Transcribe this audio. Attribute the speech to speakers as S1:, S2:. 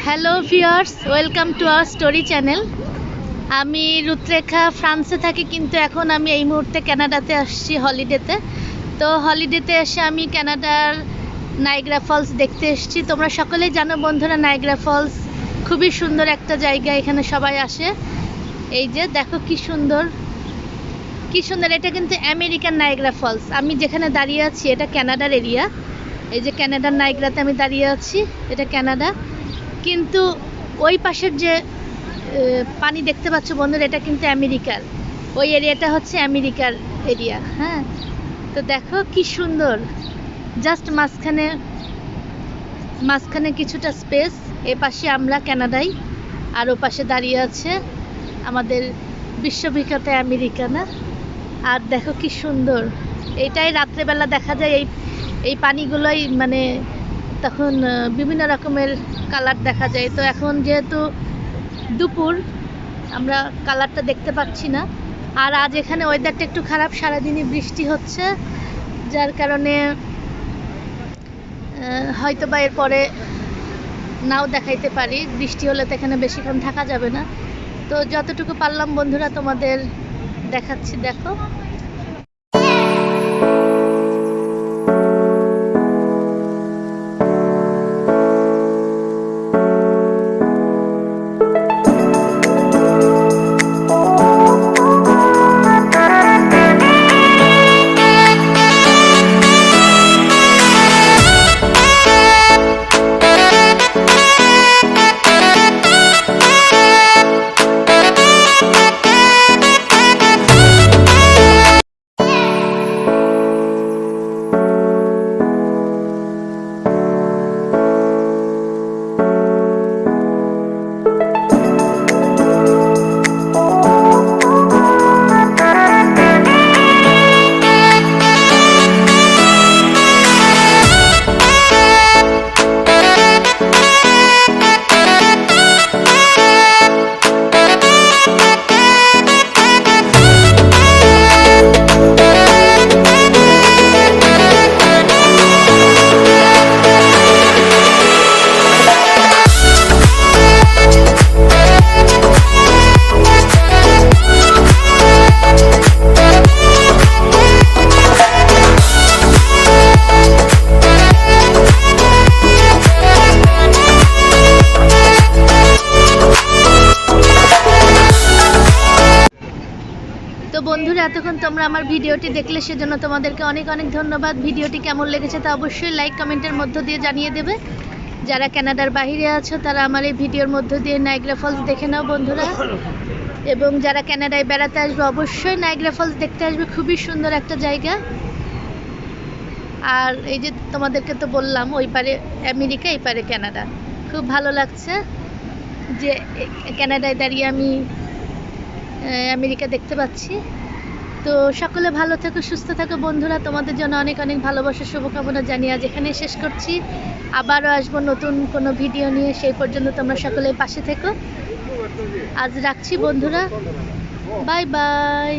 S1: Hello viewers, welcome to our story channel. আমি রুত্রেখা ফ্রান্সে থাকি, কিন্তু এখন আমি এই মুহূর্তে কানাডাতে আসছি হলিডেতে। তো হলিডেতে এসে আমি কানাডার নায়াগ্রা ফলস দেখতে এসেছি। তোমরা সকলেই জানো বন্ধুরা, নায়াগ্রা ফলস খুবই সুন্দর একটা জায়গা, এখানে সবাই আসে। এই যে দেখো কি সুন্দর কি সুন্দর, এটা কিন্তু আমেরিকান নায়াগ্রা ফলস। আমি যেখানে দাঁড়িয়ে আছি এটা কানাডার এরিয়া। এই যে কানাডার নায়াগ্রাতে আমি দাঁড়িয়ে আছি, এটা কানাডা। কিন্তু ওই পাশের যে পানি দেখতে পাচ্ছ বন্ধুরা, এটা কিন্তু আমেরিকার। ওই এরিয়াটা হচ্ছে আমেরিকার এরিয়া। হ্যাঁ, তো দেখো কি সুন্দর, জাস্ট মাঝখানে কিছুটা স্পেস। এ পাশে আমরা কানাডাই, আর ও পাশে দাঁড়িয়ে আছে আমাদের বিশ্ববিখ্যাত আমেরিকানা। আর দেখো কি সুন্দর, এটাই রাত্রেবেলা দেখা যায়। এই পানিগুলোই মানে তখন বিভিন্ন রকমের কালার দেখা যায়। তো এখন যেহেতু দুপুর, আমরা কালারটা দেখতে পাচ্ছি না। আর আজ এখানে ওয়েদারটা একটু খারাপ, সারাদিনই বৃষ্টি হচ্ছে, যার কারণে হয়তো বা এরপরে নাও দেখাইতে পারি। বৃষ্টি হলে তো এখানে বেশিক্ষণ থাকা যাবে না। তো যতটুকু পারলাম বন্ধুরা তোমাদের দেখাচ্ছি, দেখো। তো বন্ধুরা, এতক্ষণ তোমরা আমার ভিডিওটি দেখলে সেজন্য তোমাদেরকে অনেক অনেক ধন্যবাদ। ভিডিওটি কেমন লেগেছে তা অবশ্যই লাইক কমেন্টের মধ্য দিয়ে জানিয়ে দেবে। যারা কানাডার বাইরে আছো তারা আমার এই ভিডিওর মধ্য দিয়ে নায়াগ্রা ফলস দেখে নাও বন্ধুরা। এবং যারা কানাডায় বেড়াতে আসবে অবশ্যই নায়াগ্রা ফলস দেখতে আসবে, খুবই সুন্দর একটা জায়গা। আর এই যে তোমাদেরকে তো বললাম, ওই পারে আমেরিকা, এই পারে কানাডা। খুব ভালো লাগছে যে কানাডায় দাঁড়িয়ে আমি আমেরিকা দেখতে পাচ্ছি। তো সকলে ভালো থেকো, সুস্থ থাকো বন্ধুরা। তোমাদের জন্য অনেক অনেক ভালোবাসা, শুভকামনা জানিয়ে আজ এখানে শেষ করছি। আবারও আসবো নতুন কোনো ভিডিও নিয়ে, সেই পর্যন্ত তোমরা সকলে পাশে থেকো। আজ রাখছি বন্ধুরা, বাই বাই।